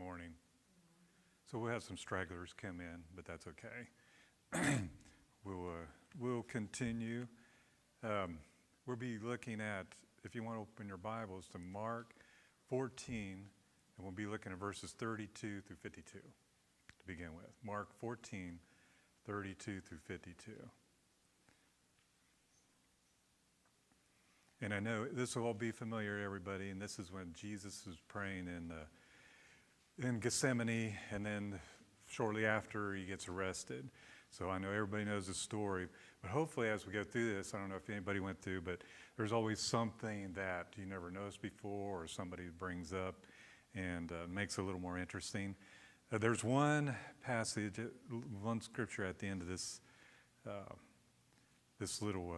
morning. So we'll have some stragglers come in, but that's okay. We'll continue. We'll be looking at, if you want to open your Bibles, to Mark 14, and we'll be looking at verses 32 through 52 to begin with. Mark 14, 32 through 52. And I know this will all be familiar to everybody, and this is when Jesus was praying in Gethsemane, and then shortly after he gets arrested. So I know everybody knows the story, but hopefully as we go through this, I don't know if anybody went through, but there's always something that you never noticed before or somebody brings up and makes it a little more interesting. There's one passage, one scripture at the end of this little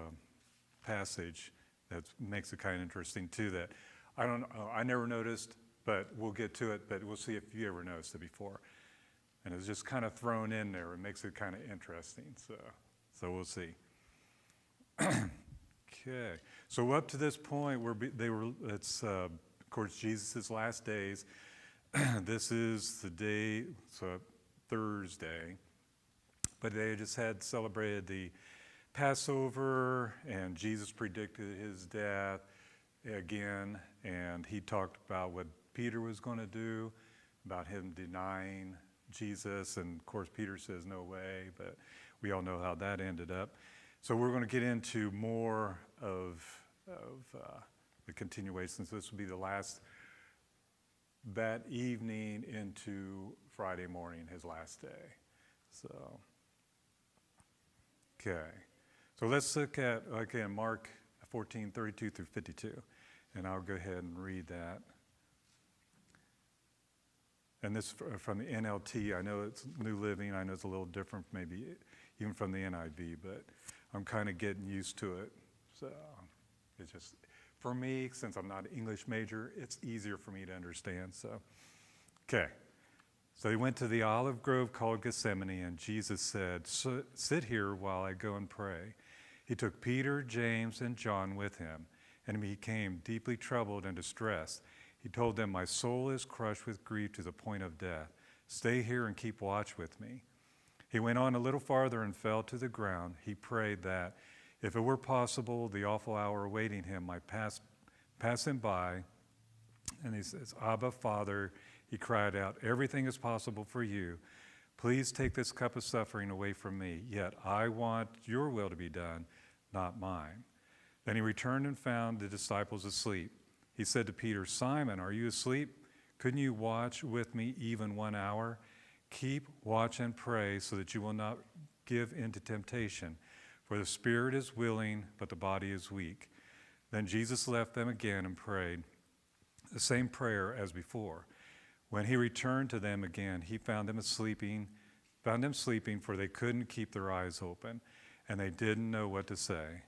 passage that makes it kind of interesting too, that I never noticed, but we'll get to it, but we'll see if you ever noticed it before. And it's just kind of thrown in there. It makes it kind of interesting. So we'll see. Okay. So up to this point, it's of course Jesus' last days. This is the day, so Thursday. But they just had celebrated the Passover, and Jesus predicted his death again, and he talked about what Peter was going to do, about him denying Jesus, and of course Peter says no way, but we all know how that ended up. So we're going to get into more of the continuation. So this will be the last, that evening into Friday morning, his last day. So, okay. So let's look at, again, Mark 14, 32 through 52, and I'll go ahead and read that. And this from the NLT. I know it's New Living. I know it's a little different maybe even from the NIV, but I'm kind of getting used to it. So it's just, for me, since I'm not an English major, it's easier for me to understand. So, okay. So he went to the olive grove called Gethsemane, and Jesus said, "Sit here while I go and pray." He took Peter, James, and John with him, and he became deeply troubled and distressed. He told them, "My soul is crushed with grief to the point of death. Stay here and keep watch with me." He went on a little farther and fell to the ground. He prayed that, if it were possible, the awful hour awaiting him might pass him by. And he says, "Abba, Father," he cried out, "everything is possible for you. Please take this cup of suffering away from me. Yet I want your will to be done, not mine." Then he returned and found the disciples asleep. He said to Peter, "Simon, are you asleep? Couldn't you watch with me even 1 hour? Keep watch and pray so that you will not give in to temptation. For the spirit is willing, but the body is weak." Then Jesus left them again and prayed the same prayer as before. When he returned to them again, he found them sleeping, for they couldn't keep their eyes open, and they didn't know what to say.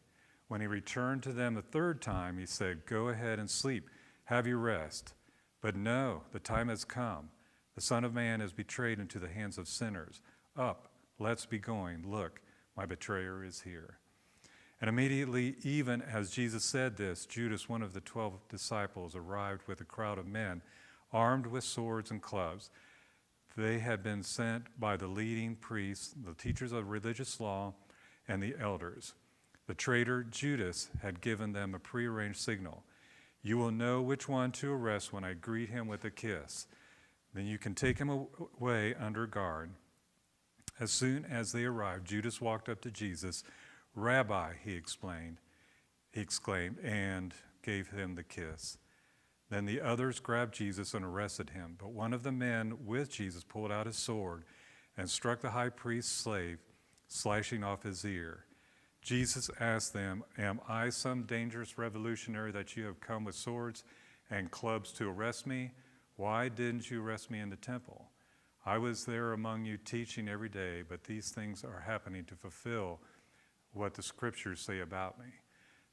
When he returned to them the third time, he said, "Go ahead and sleep, have your rest." But no, the time has come. The Son of Man is betrayed into the hands of sinners. Up, let's be going. Look, my betrayer is here. And immediately, even as Jesus said this, Judas, one of the 12 disciples, arrived with a crowd of men, armed with swords and clubs. They had been sent by the leading priests, the teachers of religious law, and the elders. The traitor Judas had given them a prearranged signal. "You will know which one to arrest when I greet him with a kiss. Then you can take him away under guard." As soon as they arrived, Judas walked up to Jesus. "Rabbi," he exclaimed, and gave him the kiss. Then the others grabbed Jesus and arrested him. But one of the men with Jesus pulled out his sword and struck the high priest's slave, slashing off his ear. Jesus asked them, "Am I some dangerous revolutionary that you have come with swords and clubs to arrest me? Why didn't you arrest me in the temple? I was there among you teaching every day, but these things are happening to fulfill what the scriptures say about me."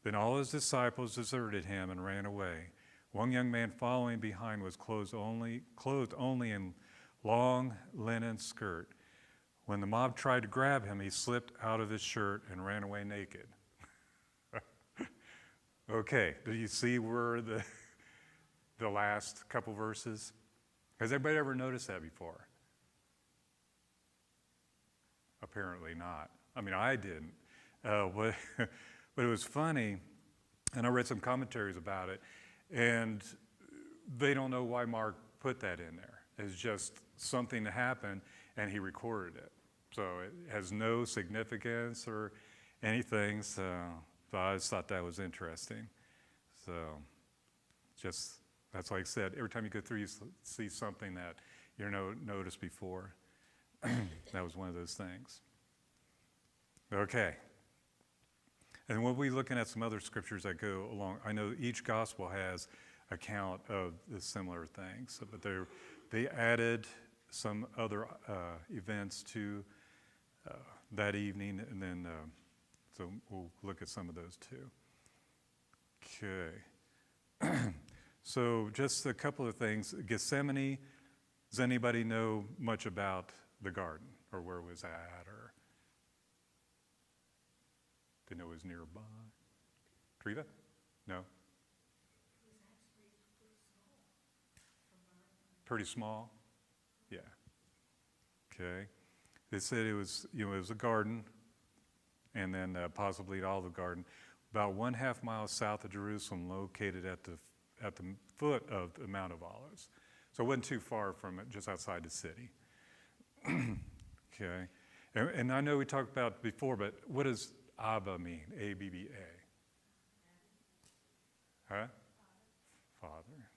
Then all his disciples deserted him and ran away. One young man following behind was clothed only in long linen skirt. When the mob tried to grab him, he slipped out of his shirt and ran away naked. Okay, do you see where the last couple verses? Has anybody ever noticed that before? Apparently not. I mean, I didn't. But it was funny, and I read some commentaries about it, and they don't know why Mark put that in there. It's just something that happened, and he recorded it. So it has no significance or anything, so I just thought that was interesting. So just, that's like I said, every time you go through, you see something that you noticed before. That was one of those things. Okay. And we'll be looking at some other scriptures that go along. I know each gospel has account of the similar things, but they added some other events to that evening, and then so we'll look at some of those too. Okay. So just a couple of things. Gethsemane, does anybody know much about the garden or where it was at, or they know it was nearby? Treva? No? Pretty small? Yeah. Okay. They said it was, it was a garden, and then possibly an olive garden, about 1/2 mile south of Jerusalem, located at the foot of the Mount of Olives. So it wasn't too far from it, just outside the city. Okay. And I know we talked about it before, but what does Abba mean? A-B-B-A. Huh? Father.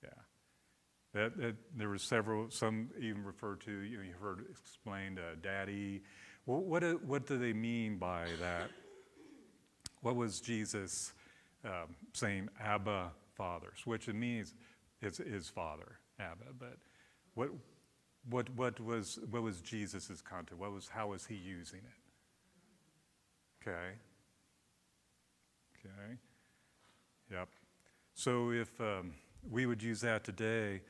Yeah. There were several, some even refer to, you heard explained Daddy. Well, what do they mean by that? What was Jesus saying, Abba, Father? Which it means it's his Father, Abba. But what was Jesus' content? How was he using it? Okay. Yep. So if we would use that today,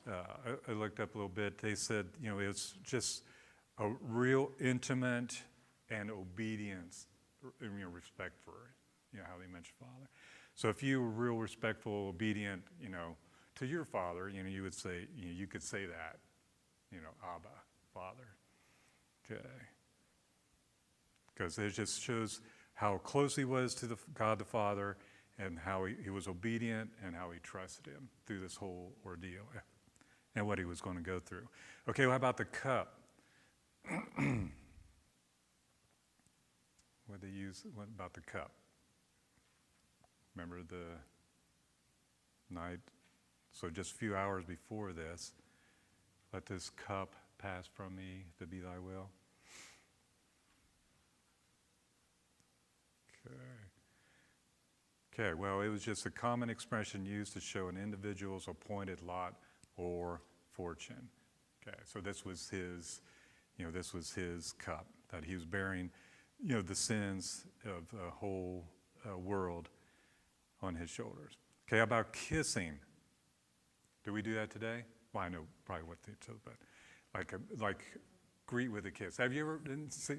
I looked up a little bit. They said, it's just a real intimate and obedience, respect for, how they mention Father. So if you were real respectful, obedient, to your Father, you would say, you could say that, Abba, Father. Okay. Because it just shows how close he was to God the Father, and how he was obedient, and how he trusted him through this whole ordeal and what he was going to go through. Okay, well, how about the cup? What about the cup? Remember the night? So just a few hours before this, let this cup pass from me, if it be thy will. Okay, well, it was just a common expression used to show an individual's appointed lot or fortune. Okay, so this was his cup that he was bearing, the sins of the whole world on his shoulders. Okay, how about kissing? Do we do that today? Well, I know probably what they do, but like greet with a kiss. Have you ever see?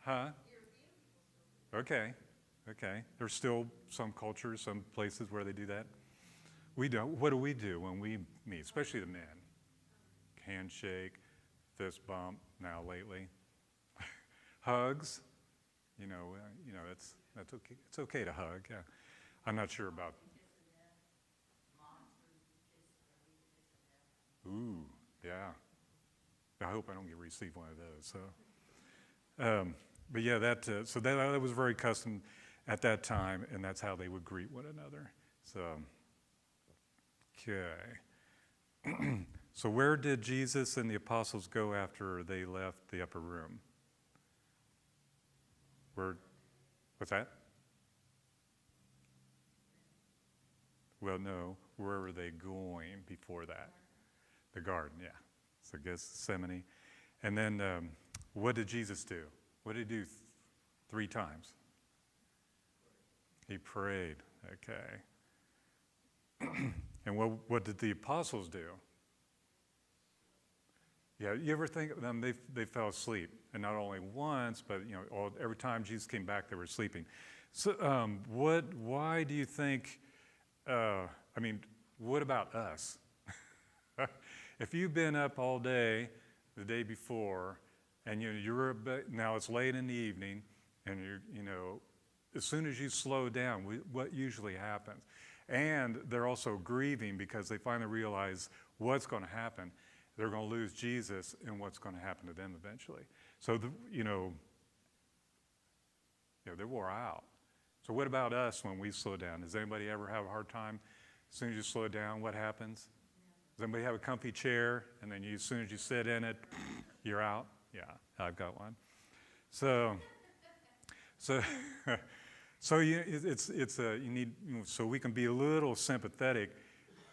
Huh? Okay. There's still some cultures, some places where they do that. We don't. What do we do when we meet, especially the men? Handshake, fist bump. Now lately, hugs. That's okay. It's okay to hug. Yeah. I'm not sure about. Ooh, yeah. I hope I don't receive one of those. So, but yeah, so that was very custom at that time, and that's how they would greet one another. So, okay. So where did Jesus and the apostles go after they left the upper room? What's that? Well, no. Where were they going before that? The garden, yeah. So Gethsemane. And then what did Jesus do? What did he do 3 times? He prayed, okay. And what did the apostles do? Yeah, you ever think of them? They fell asleep, and not only once, but every time Jesus came back, they were sleeping. So, why do you think? What about us? if you've been up all day the day before, and now it's late in the evening, and as soon as you slow down, what usually happens? And they're also grieving because they finally realize what's going to happen. They're going to lose Jesus, and what's going to happen to them eventually. So, they're wore out. So what about us when we slow down? Does anybody ever have a hard time? As soon as you slow down, what happens? Does anybody have a comfy chair, and then as soon as you sit in it, you're out? Yeah, I've got one. So you need, so we can be a little sympathetic,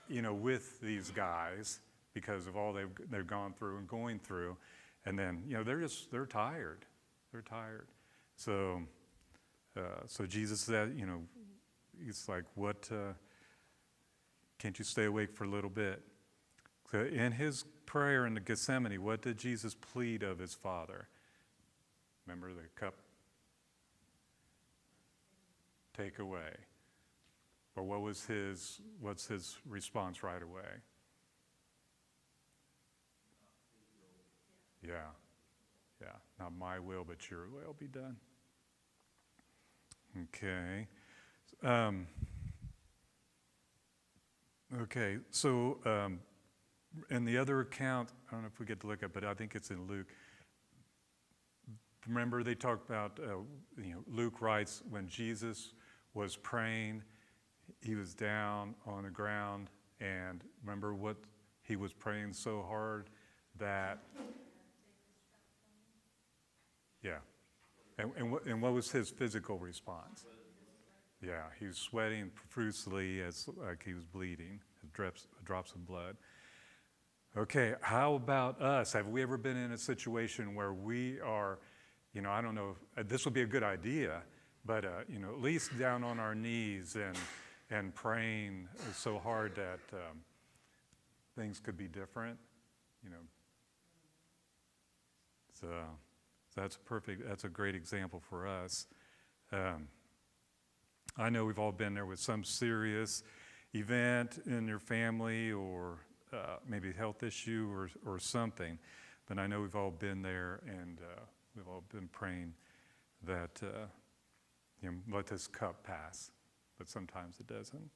with these guys because of all they've gone through and going through, and then they're tired. They're tired. So Jesus said, he's like, what? Can't you stay awake for a little bit? So in his prayer in the Gethsemane, what did Jesus plead of his Father? Remember the cup? Take away. Or what's his response right away? Yeah. Not my will, but your will be done. Okay. Okay, so in the other account, I don't know if we get to look at it, but I think it's in Luke. Remember they talked about, Luke writes, when Jesus was praying, he was down on the ground, and remember what he was praying so hard that, yeah. And what was his physical response? Yeah, he was sweating profusely like he was bleeding, drops of blood. Okay, how about us? Have we ever been in a situation where we are, I don't know, this would be a good idea, but, at least down on our knees and praying so hard that things could be different, So that's a great example for us. I know we've all been there with some serious event in your family or maybe a health issue or something, but I know we've all been there, and we've all been praying that let this cup pass, but sometimes it doesn't.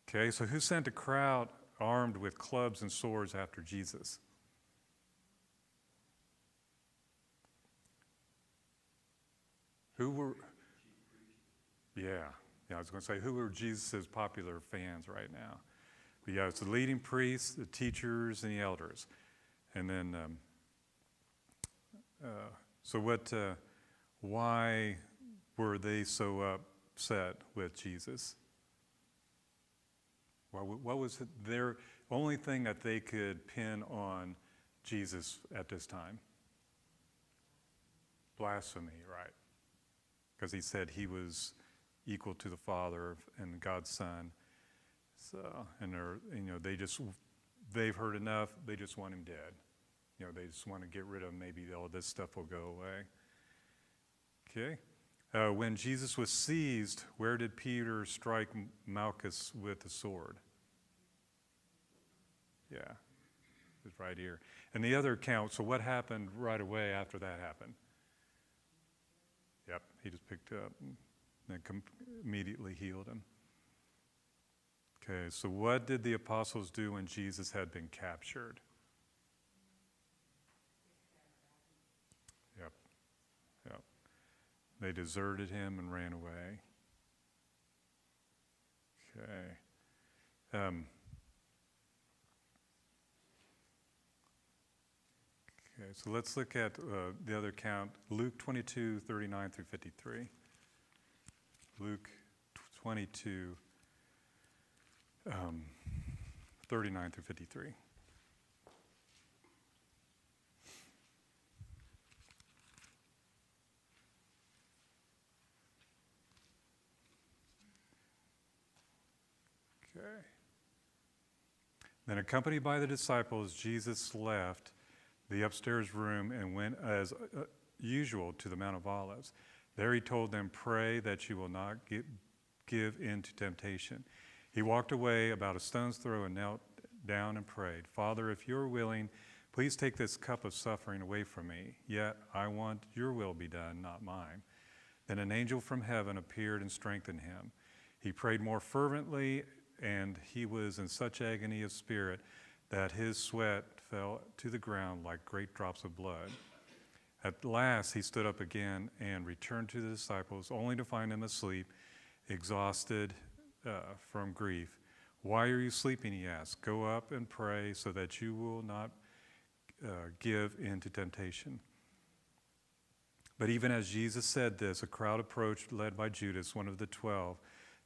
Okay, so who sent a crowd armed with clubs and swords after Jesus? Who were? Yeah, I was going to say, who were Jesus' popular fans right now? But yeah, it's the leading priests, the teachers, and the elders. And then, why were they so upset with Jesus? What was their only thing that they could pin on Jesus at this time? Blasphemy, right? Because he said he was equal to the Father and God's Son. So, and they've heard enough. They just want him dead. They just want to get rid of him. Maybe all this stuff will go away. Okay. When Jesus was seized, where did Peter strike Malchus with the sword? Yeah, it's right here. And the other account, so what happened right away after that happened? Yep, he just picked up and immediately healed him. Okay, so what did the apostles do when Jesus had been captured? Yep. They deserted him and ran away. Okay. Okay, so let's look at the other account, Luke 22, 39 through 53. Luke 22, 39 through 53. Okay. Then, accompanied by the disciples, Jesus left the upstairs room and went as usual to the Mount of Olives. There he told them, "Pray that you will not give in to temptation." He walked away about a stone's throw and knelt down and prayed, "Father, if you're willing, please take this cup of suffering away from me. Yet I want your will be done, not mine." Then an angel from heaven appeared and strengthened him. He prayed more fervently, and he was in such agony of spirit that his sweat fell to the ground like great drops of blood. At last he stood up again and returned to the disciples, only to find them asleep, exhausted from grief. "Why are you sleeping?" he asked. "Go up and pray so that you will not give in to temptation." But even as Jesus said this, a crowd approached, led by Judas, one of the 12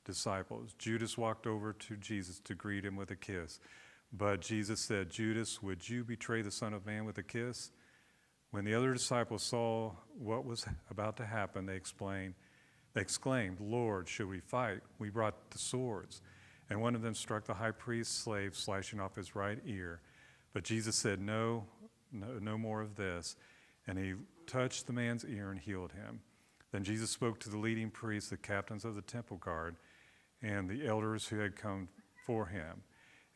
disciples. Judas walked over to Jesus to greet him with a kiss. But Jesus said, "Judas, would you betray the Son of Man with a kiss?" When the other disciples saw what was about to happen, they exclaimed, "Lord, should we fight? We brought the swords." And one of them struck the high priest's slave, slashing off his right ear. But Jesus said, no more of this. And he touched the man's ear and healed him. Then Jesus spoke to the leading priests, the captains of the temple guard, and the elders who had come for him.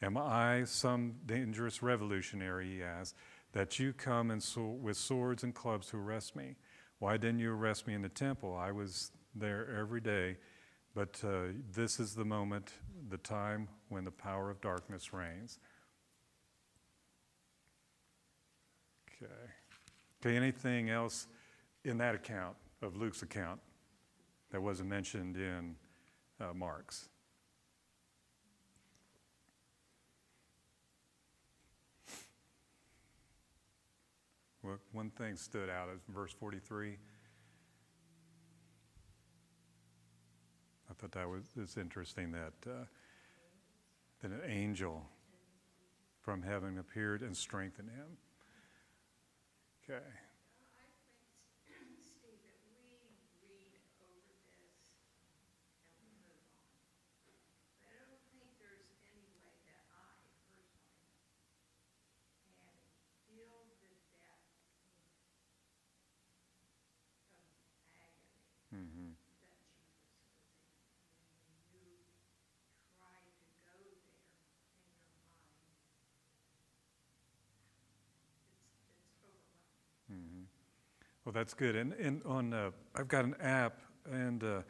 "Am I some dangerous revolutionary," he asked, "that you come with swords and clubs to arrest me? Why didn't you arrest me in the temple? I was there every day. But this is the moment, the time when the power of darkness reigns." Okay, anything else in that account of Luke's account that wasn't mentioned in Mark's? Well, one thing stood out as verse 43. I thought that was interesting that an angel from heaven appeared and strengthened him. Okay. I think, Steve, that we read over this and we move on. But I don't think there's any way that I personally can feel the depth of agony Mm-hmm. that Jesus was in. When you try to go there in your mind, it's overwhelming. Mm-hmm. Well, that's good. And on I've got an app, and it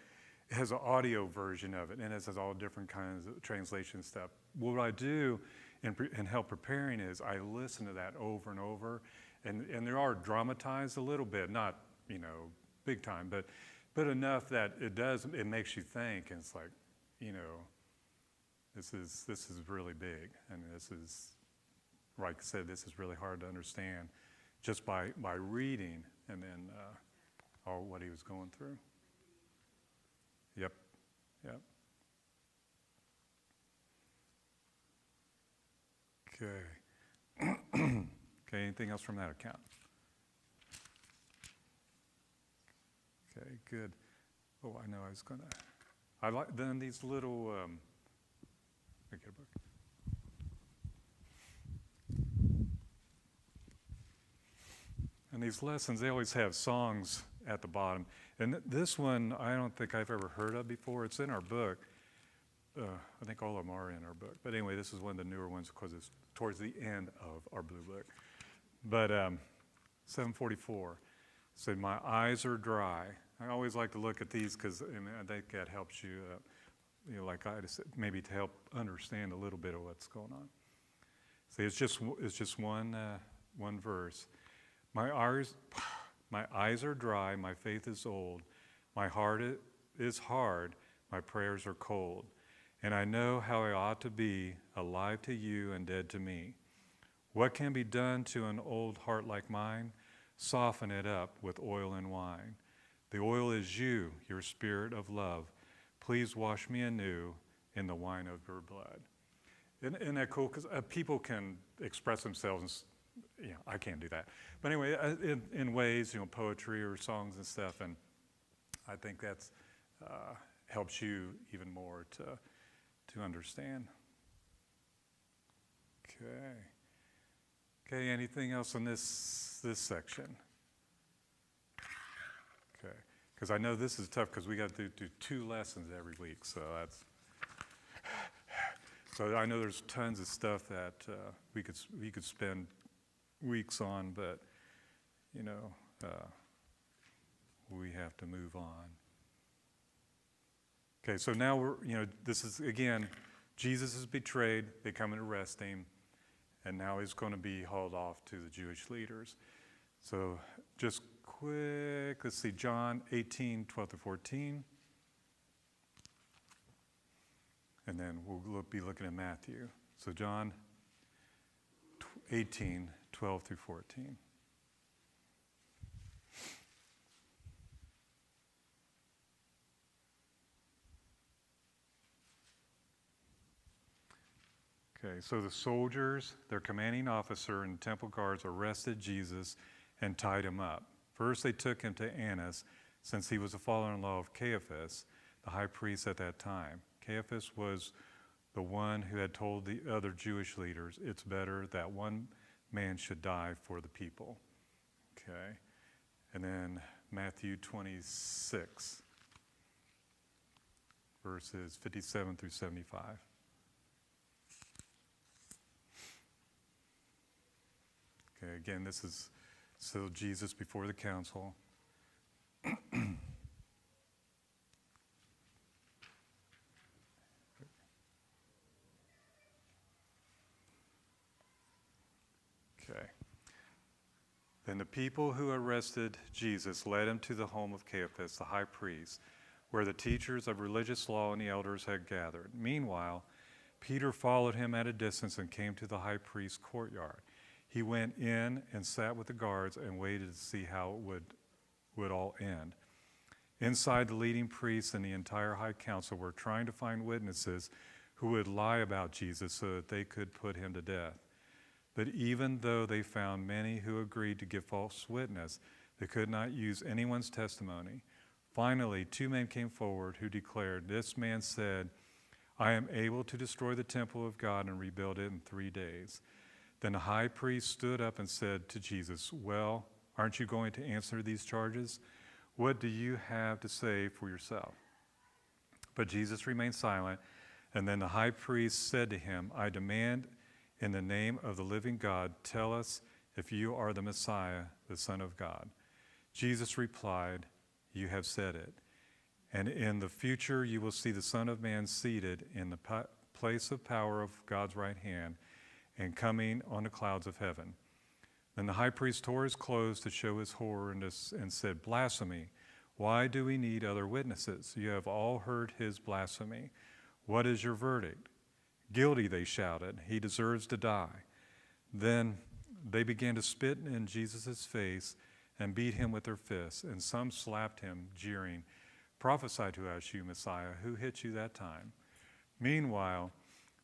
has an audio version of it, and it has all different kinds of translation stuff. What I do in help preparing is I listen to that over and over, and they are dramatized a little bit, not big time, but enough that it makes you think, and it's like, this is really big, and this is, like I said, this is really hard to understand just by reading, and then all what he was going through. Yep. Okay. Okay, anything else from that account? Okay, good. Oh, I know I like then these little, I get a book. And these lessons, they always have songs at the bottom. And this one, I don't think I've ever heard of before. It's in our book. I think all of them are in our book. But anyway, this is one of the newer ones because it's towards the end of our blue book. But 744 said, "My eyes are dry." I always like to look at these because I think that helps you, like I just said, maybe to help understand a little bit of what's going on. See, it's just one verse. My eyes are dry, my faith is old, my heart is hard, my prayers are cold. And I know how I ought to be, alive to you and dead to me. What can be done to an old heart like mine? Soften it up with oil and wine. The oil is you, your spirit of love. Please wash me anew in the wine of your blood. Isn't that cool? Because people can express themselves, I can't do that. But anyway, in ways, poetry or songs and stuff, and I think that's helps you even more to understand. Okay, anything else in this section? Okay, because I know this is tough because we got to do 2 lessons every week, so So I know there's tons of stuff that we could spend weeks on, but we have to move on. Okay, so now this is again, Jesus is betrayed. They come and arrest him, and now he's going to be hauled off to the Jewish leaders. So just quick, let's see, John 18:12-14. And then we'll be looking at Matthew. So John 18:12-14. Okay, so the soldiers, their commanding officer and temple guards arrested Jesus and tied him up. First they took him to Annas, since he was a father-in-law of Caiaphas, the high priest at that time. Caiaphas was the one who had told the other Jewish leaders, it's better that one man should die for the people. Okay, and then Matthew 26, verses 57-75. Okay, again, this is still Jesus before the council. Okay. Then the people who arrested Jesus led him to the home of Caiaphas, the high priest, where the teachers of religious law and the elders had gathered. Meanwhile, Peter followed him at a distance and came to the high priest's courtyard. He went in and sat with the guards and waited to see how it would all end. Inside, the leading priests and the entire high council were trying to find witnesses who would lie about Jesus so that they could put him to death. But even though they found many who agreed to give false witness, they could not use anyone's testimony. Finally, 2 men came forward who declared, "This man said, I am able to destroy the temple of God and rebuild it in 3 days." Then the high priest stood up and said to Jesus, "Well, aren't you going to answer these charges? What do you have to say for yourself?" But Jesus remained silent, and then the high priest said to him, "I demand in the name of the living God, tell us if you are the Messiah, the Son of God." Jesus replied, "You have said it. And in the future you will see the Son of Man seated in the place of power of God's right hand and coming on the clouds of heaven." Then the high priest tore his clothes to show his horror and said, "Blasphemy! Why do we need other witnesses? You have all heard his blasphemy. What is your verdict?" "Guilty," they shouted. "He deserves to die." Then they began to spit in Jesus' face and beat him with their fists, and some slapped him, jeering, "Prophesy to us, you Messiah. Who hit you that time?" Meanwhile,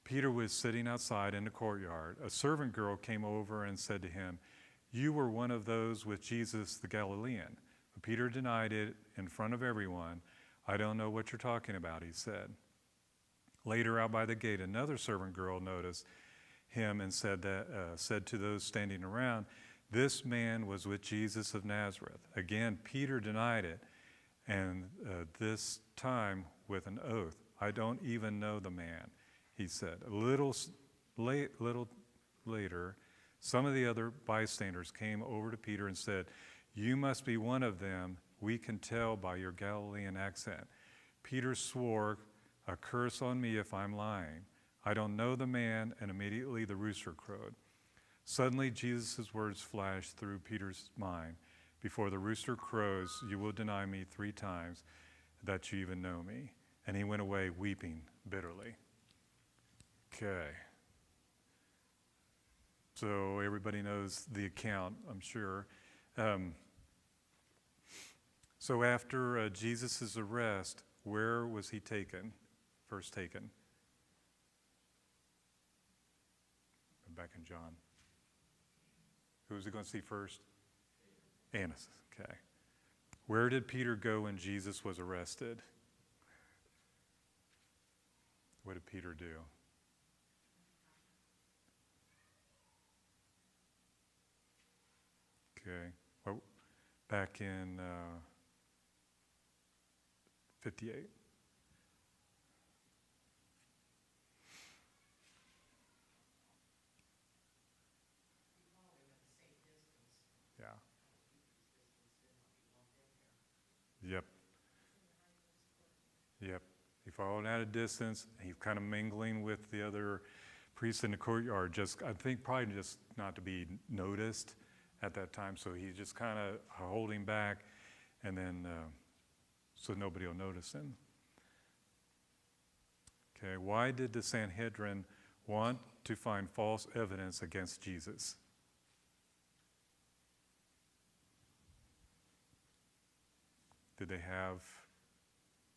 Peter was sitting outside in the courtyard. A servant girl came over and said to him, "You were one of those with Jesus the Galilean." But Peter denied it in front of everyone. "I don't know what you're talking about," he said. Later, out by the gate, another servant girl noticed him and said to those standing around, "This man was with Jesus of Nazareth." Again, Peter denied it, and this time with an oath. "I don't even know the man," he said. A little later, some of the other bystanders came over to Peter and said, "You must be one of them. We can tell by your Galilean accent." Peter swore, "A curse on me if I'm lying. I don't know the man," and immediately the rooster crowed. Suddenly, Jesus' words flashed through Peter's mind. "Before the rooster crows, you will deny me 3 times that you even know me." And he went away weeping bitterly. Okay. So everybody knows the account, I'm sure. So after Jesus' arrest, where was he first taken? Back in John. Who was he going to see first? Annas. Okay. Where did Peter go when Jesus was arrested? What did Peter do? Okay. Well, back in 58. Yep. Yep. He followed at a distance. He's kind of mingling with the other priests in the courtyard, just, I think, probably just not to be noticed at that time. So he's just kind of holding back, and then so nobody will notice him. Okay, why did the Sanhedrin want to find false evidence against Jesus? Did they have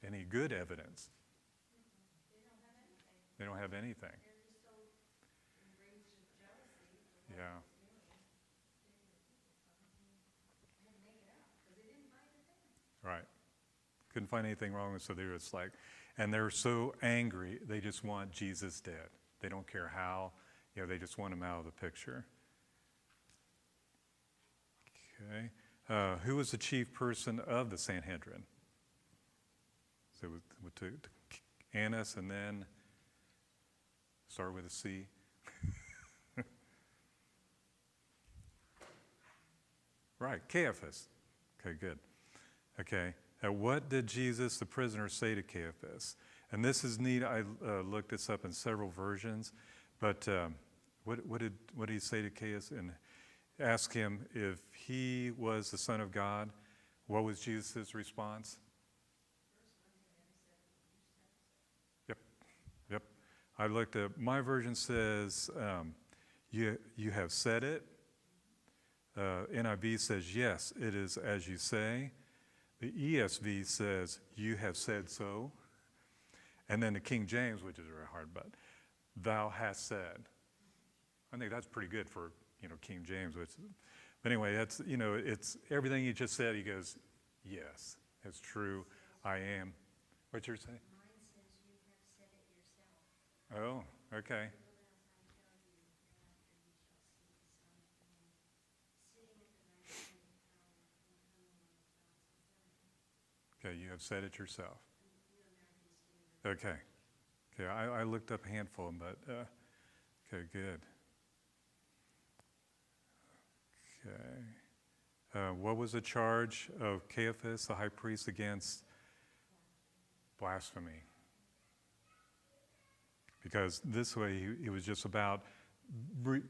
any good evidence? They don't have anything. They're just so enraged with jealousy for what Yeah. he was doing. They had to make it up because they didn't find anything. Right. Couldn't find anything wrong with, so they're just like, and they're so angry, they just want Jesus dead. They don't care how, they just want him out of the picture. Okay. Who was the chief person of the Sanhedrin? So to Annas, and then start with a C. Right, Caiaphas. Okay, good. Okay. What did Jesus, the prisoner, say to Caiaphas? And this is neat. I looked this up in several versions. But what did he say to Caiaphas? And ask him if he was the Son of God. What was Jesus' response? Yep. Yep. I looked at, my version says, you have said it. NIV says, yes, it is as you say. The ESV says, you have said so. And then the King James, which is very hard, but thou hast said. I think that's pretty good for, King James. But anyway, that's, it's everything he just said. He goes, yes, it's true. I am. What's yours say? Mine says you have said it yourself. Oh, okay. Okay, you have said it yourself. Okay. Okay, I looked up a handful, but, okay, good. Okay. What was the charge of Caiaphas, the high priest, against blasphemy? Because this way he was just about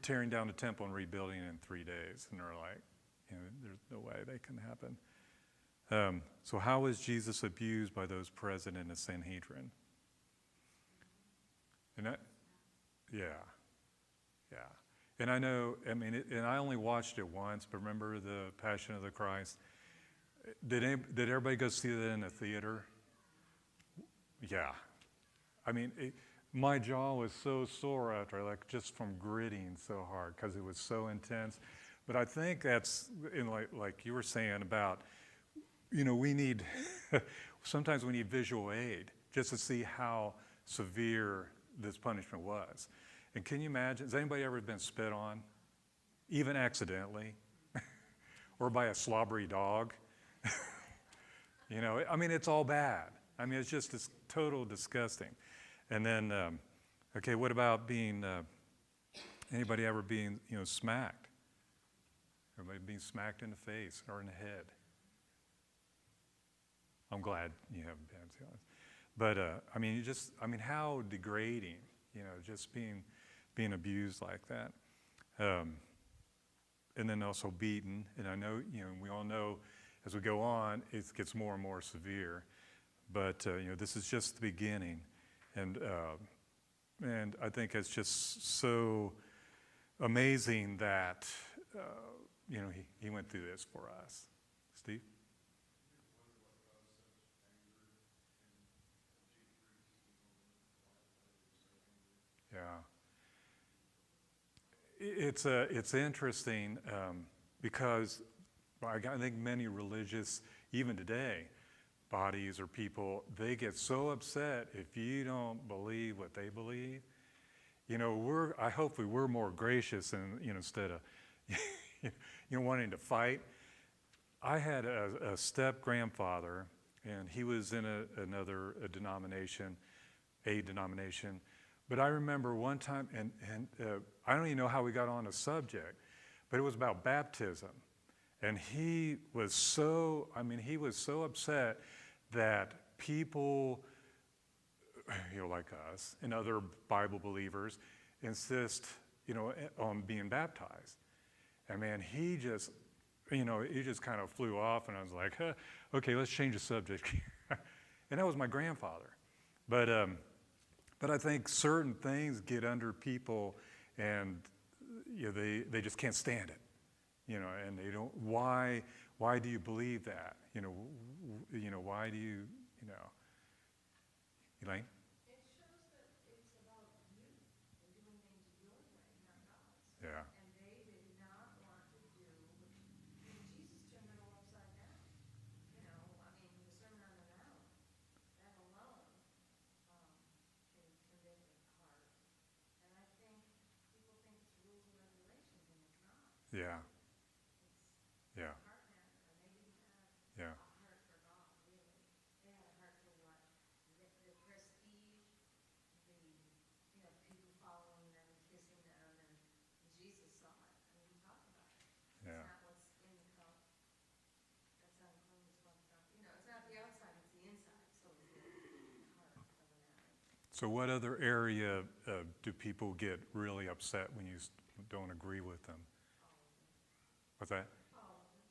tearing down the temple and rebuilding it in 3 days. And they're like, there's no way that can happen. So how was Jesus abused by those present in the Sanhedrin? And yeah. And I know, and I only watched it once, but remember the Passion of the Christ? Did everybody go see that in the theater? Yeah. My jaw was so sore after, just from gritting so hard, because it was so intense. But I think that's, like you were saying about, we need, sometimes we need visual aid just to see how severe this punishment was. And can you imagine, has anybody ever been spit on, even accidentally, or by a slobbery dog? It's all bad. It's just this total disgusting. And then, okay, what about anybody ever being, smacked? Everybody being smacked in the face or in the head? I'm glad you haven't been, to be honest. But, how degrading, just being abused like that. And then also beaten. And I know, we all know as we go on, it gets more and more severe. But, this is just the beginning. And I think it's just so amazing that, he went through this for us. Steve? Yeah. It's interesting because I think many religious, even today, bodies or people, they get so upset if you don't believe what they believe. I hope we're more gracious and, instead of, wanting to fight. I had a step-grandfather, and he was in another denomination, but I remember one time, and I don't even know how we got on the subject, but it was about baptism. And he was so upset that people, like us and other Bible believers, insist, on being baptized. And man, he just kind of flew off, and I was like, okay, let's change the subject. And that was my grandfather. But I think certain things get under people, and they just can't stand it. And they don't. Why do you believe that? Why do you? Elaine? It shows that it's about you and doing things your way, not God's. Yeah. And they did not want to do, Jesus turned it all upside down. The Sermon on the Mount, that alone can convict a heart. And I think people think it's rules and regulations, and it's not. Yeah. It's Yeah. a heart matter, and they didn't have Yeah. a heart for God, really. They had a heart for what? The prestige, people following them, kissing them, and Jesus saw it. We talk about it. Yeah. It's not what's in the cup that's unclean, it's what's not, it's not the outside, it's the inside. So it's the heart of the matter. So what other area do people get really upset when you don't agree with them? What's that?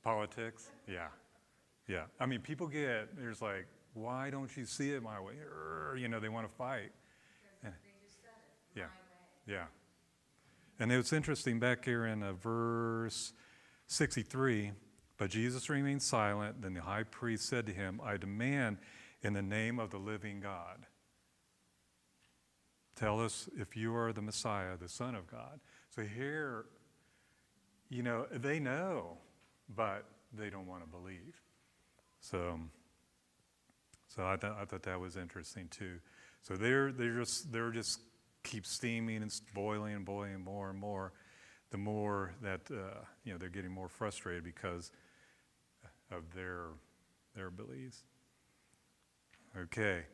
Politics? Yeah. Yeah. People there's like, why don't you see it my way? They want to fight. Because they just said it, Yeah. my way. Yeah. And it's interesting back here in verse 63, but Jesus remained silent. Then the high priest said to him, I demand in the name of the living God, tell us if you are the Messiah, the Son of God. So here, they know, but they don't want to believe. So I thought that was interesting too. So they're just keep steaming and boiling and boiling more and more. The more that they're getting more frustrated because of their beliefs. Okay,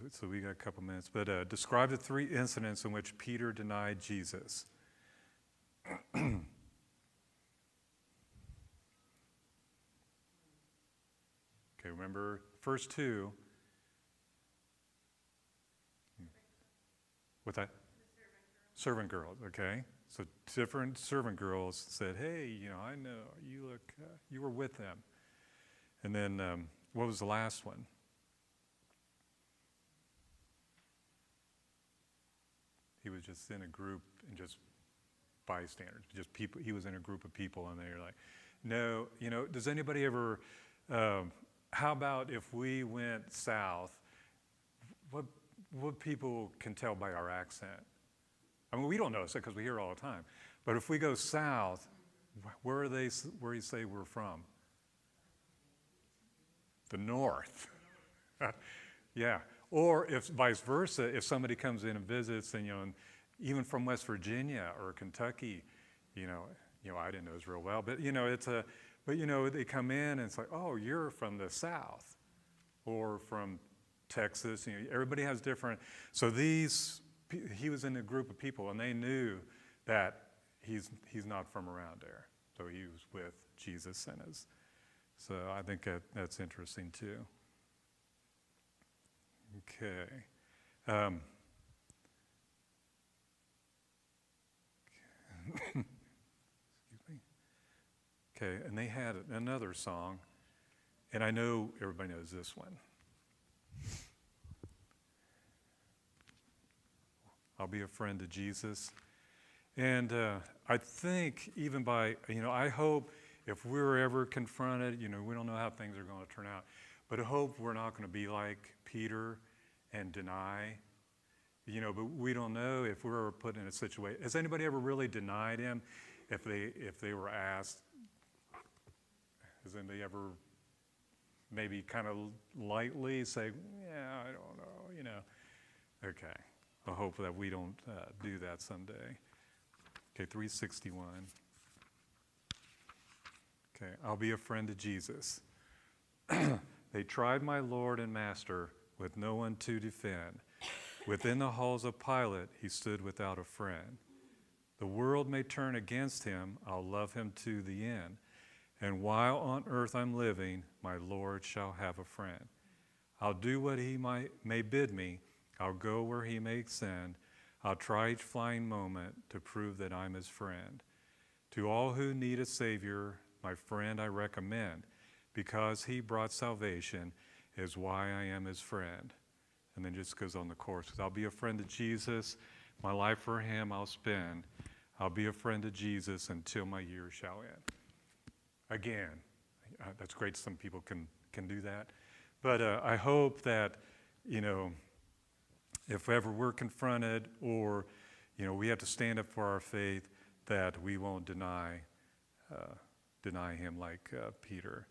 so we got a couple minutes, but describe the 3 incidents in which Peter denied Jesus. Okay, remember first 2. What's that? Servant girls, okay. So different servant girls said, hey, I know, you were with them. And then what was the last one? He was just in a group and just bystanders, just people. He was in a group of people, and they're like, no, does anybody ever, how about if we went south, what people can tell by our accent? We don't notice it because we hear it all the time. But if we go south, where you say we're from? The north. Yeah. Or if vice versa, if somebody comes in and visits, and even from West Virginia or Kentucky, I didn't know it real well, but they come in and it's like, oh, you're from the South, or from Texas. Everybody has different. So he was in a group of people, and they knew that he's not from around there. So he was with Jesus and his. So I think that's interesting too. Okay. Excuse me. Okay, and they had another song, and I know everybody knows this one. I'll be a friend to Jesus. And I think even by, I hope if we're ever confronted, we don't know how things are going to turn out, but I hope we're not going to be like Peter and deny, but we don't know if we're ever put in a situation. Has anybody ever really denied him if they were asked? Has anybody ever maybe kind of lightly say, yeah, I don't know, Okay. I hope that we don't do that someday. Okay, 361. Okay, I'll be a friend to Jesus. They tried my Lord and Master with no one to defend. Within the halls of Pilate, he stood without a friend. The world may turn against him, I'll love him to the end. And while on earth I'm living, my Lord shall have a friend. I'll do what he may bid me. I'll go where he may send. I'll try each flying moment to prove that I'm his friend. To all who need a Savior, my friend I recommend, because he brought salvation is why I am his friend. And then just goes on the course. I'll be a friend to Jesus. My life for him I'll spend. I'll be a friend to Jesus until my years shall end. Again, that's great. Some people can do that. But I hope that, if ever we're confronted or, we have to stand up for our faith, that we won't deny him like Peter.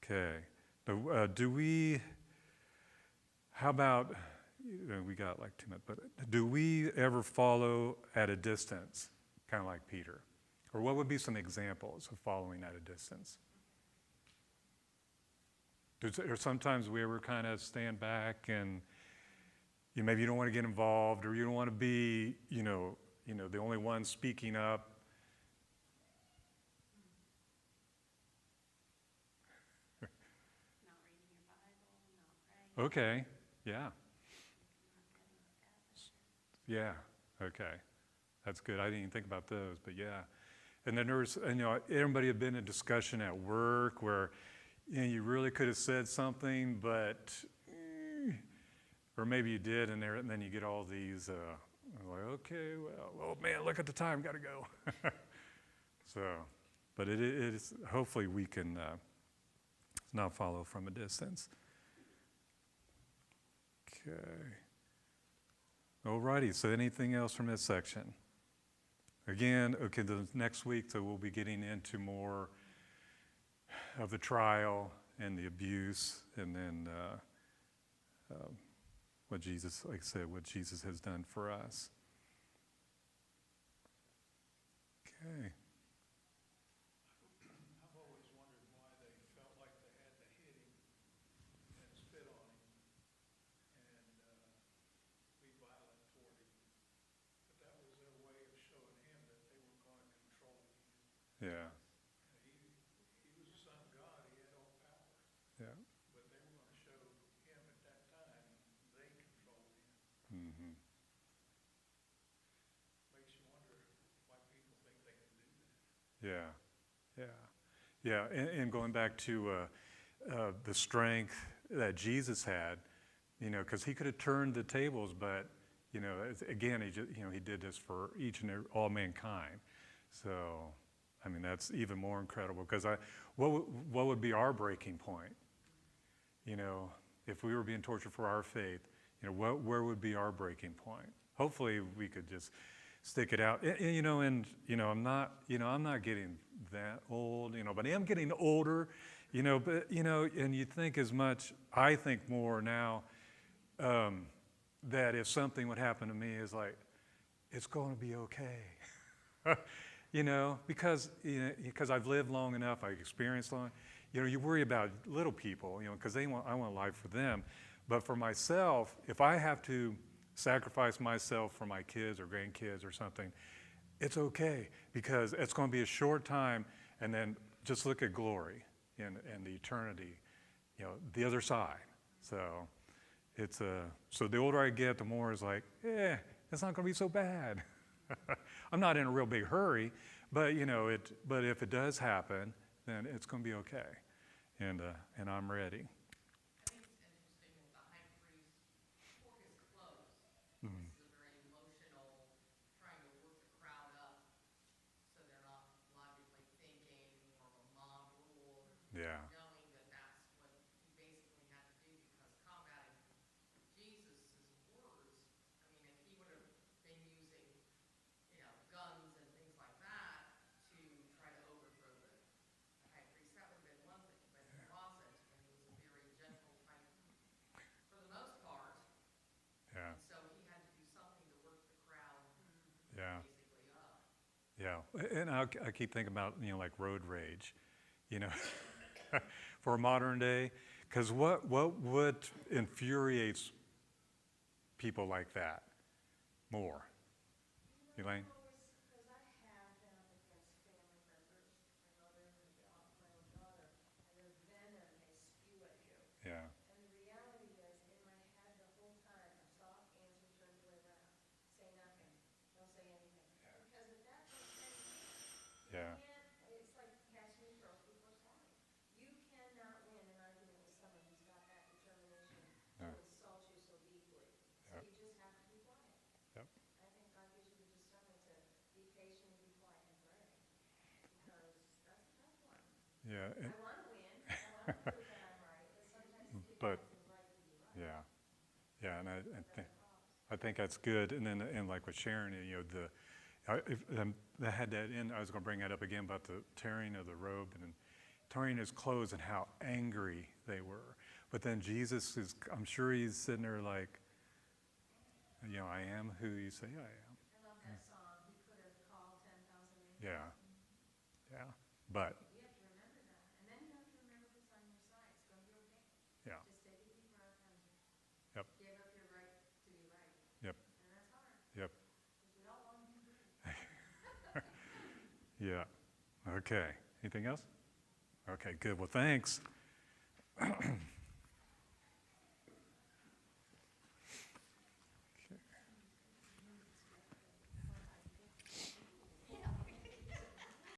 Okay. How about, we got like 2 minutes, but do we ever follow at a distance, kind of like Peter? Or what would be some examples of following at a distance? Or sometimes we ever kind of stand back and maybe you don't want to get involved, or you don't want to be, the only one speaking up. Not reading your Bible, not praying. Okay, yeah. Yeah, okay. That's good. I didn't even think about those, but yeah. And then there was, everybody had been in a discussion at work where, you really could have said something, but, or maybe you did, and then you get all these, like, okay, well, oh man, look at the time, got to go. So, but it is, hopefully we can not follow from a distance. Okay. Alrighty, so anything else from this section? Again, okay, the next week, so we'll be getting into more of the trial and the abuse, and then what Jesus, like I said, what Jesus has done for us. Okay. I've always wondered why they felt like they had to hit him and spit on him and be violent toward him. But that was their way of showing him that they were going to control him. Yeah. He was the Son of God. He had all power. Yeah. But they were going to show him at that time they controlled him. Mm-hmm. Makes you wonder why people think they can do that. Yeah. Yeah. And going back to the strength that Jesus had, because he could have turned the tables, but again, he did this for each and all mankind. So, I mean, that's even more incredible. Because what would be our breaking point? If we were being tortured for our faith, where would be our breaking point? Hopefully, we could just stick it out. I'm not getting that old, but I am getting older, but and you think as much. I think more now that if something would happen to me, is like, it's going to be okay. Because I've lived long enough, I've experienced long. You worry about little people, because I want life for them. But for myself, if I have to sacrifice myself for my kids or grandkids or something, it's okay, because it's going to be a short time, and then just look at glory and the eternity, the other side. So so the older I get, the more it's like, it's not going to be so bad. I'm not in a real big hurry, but but if it does happen, then it's going to be okay, and I'm ready. I think it's interesting that the high priest tore his clothes. Mm. This is a very emotional, trying to work the crowd up so they're not logically thinking, more of a mob rule, Yeah. knowing that that's what he basically had to do, because combating Jesus' words, I mean, if he would have been using, guns and things like that to try to overthrow the high priest, that would have been one thing, but he wasn't, and he was a very gentle type for the most part, Yeah. and so he had to do something to work the crowd Yeah. basically up. Yeah, and I keep thinking about, like road rage, for a modern day, because what infuriates people like that more? Elaine? Because I have been up against family members. I know they're in the Yeah, I and- want to win, I want to prove that I'm right, but sometimes people But- have the right to be right. yeah, yeah, and That's the problem. I think that's good. And then, and like with Sharon, you know, I had that in, I was going to bring that up again about the tearing of the robe and then tearing his clothes and how angry they were. But then Jesus is, I'm sure he's sitting there like, you know, I am who you say I am. I love that song, he could have called 10,000 angels. Yeah, yeah. But, You have to remember that, and then you have to remember who's on your side, it's going to be okay. yeah, Just take a deep breath and Yep. give up your right to be right. Yep. And that's hard, yep, because we all want to be right. yeah. Okay. Anything else? Okay, good. Well, thanks.